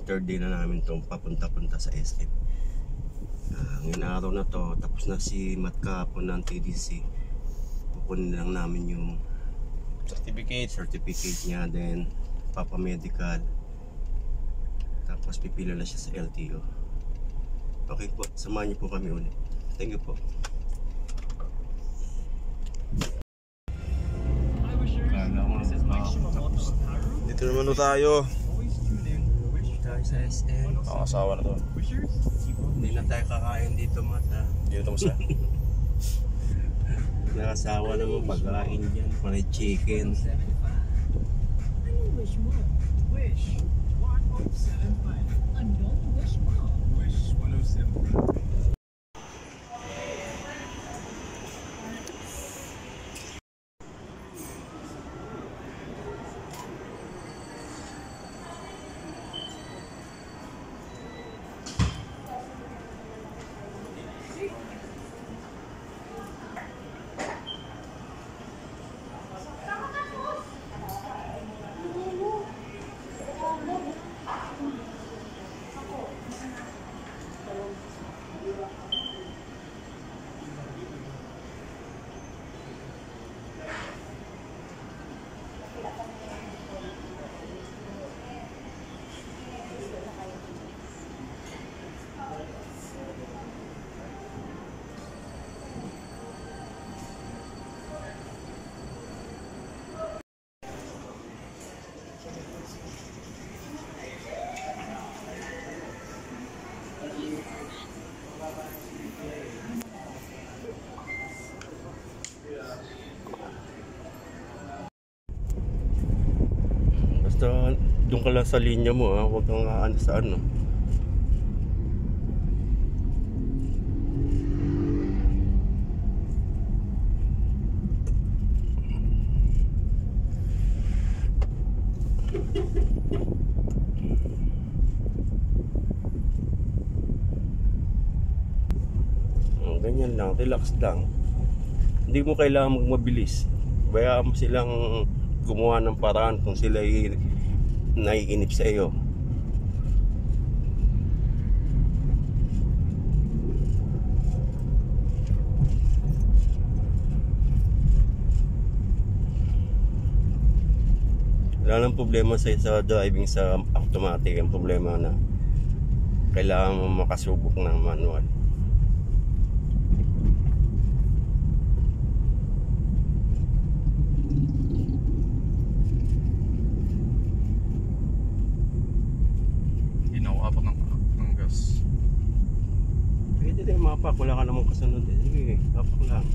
third day na namin itong papunta-punta sa SM. Ngayon araw na to, tapos na si Matt kahapon ng TDC. Kukunin lang namin yung certificate niya, then papamedical, tapos pipila na siya sa LTO. Okay po, samahan niyo po kami ulit. Thank you po. Dito naman tayo. Tayo sa SM. Asawa na to. Hindi na tayo kakain dito, Mata. Dito mo sa? Nakasawa naman pagkain dyan. Panay chicken. Wish more. Wish 107. Unknown wish more. Wish 107. Basta doon ka lang sa linya mo, huwag kang ano sa ano. Ganyan lang, relax lang. Hindi mo kailangan magmabilis. Bayaan mo silang gumawa ng paraan kung sila naiinip sa iyo. Wala nang problema sa driving sa automatic. Ang problema na kailangan mo makasubok ng manual. Pwede din mapak, wala ka namang kasunod eh. Sige, mapak lang.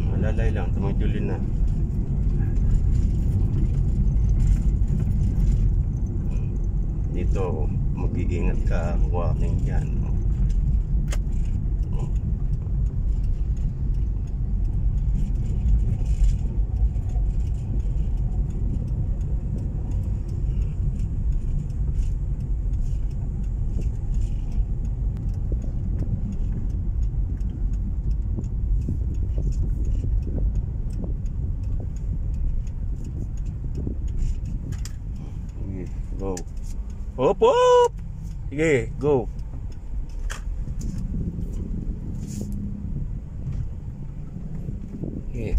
Malalay lang, tumutulin na. Dito, mag-iingat ka, warning dyan. Go. Hop, hop! Sige, go. Sige.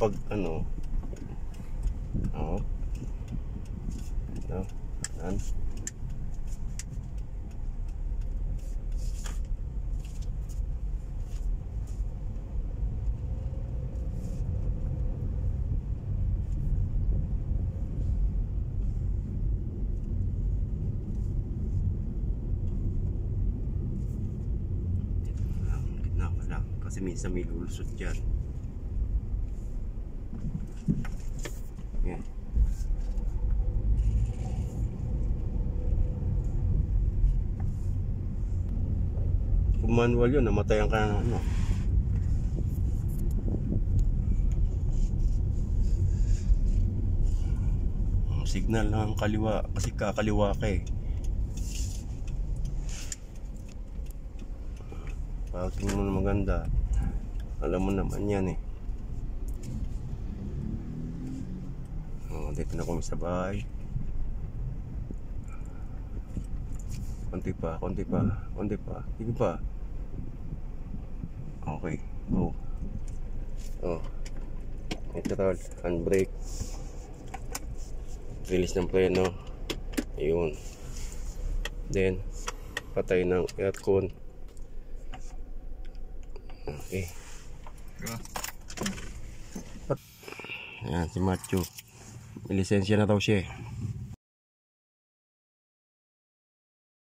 Pag ano, kasi minsan may lulusot dyan. Yan. manual yun, namatayan ka na ano. Signal ng kaliwa kasi kakaliwa ka eh. Pagtingin mo na maganda, alam mo naman yan eh. Dito na kami sa bahay. Konti pa. Sige pa. Okay, go. Neutral, handbrake. Release ng preno. Ayun. Then patay ng aircon. Okay. Ayan si Matthew. May lisensya na daw siya eh.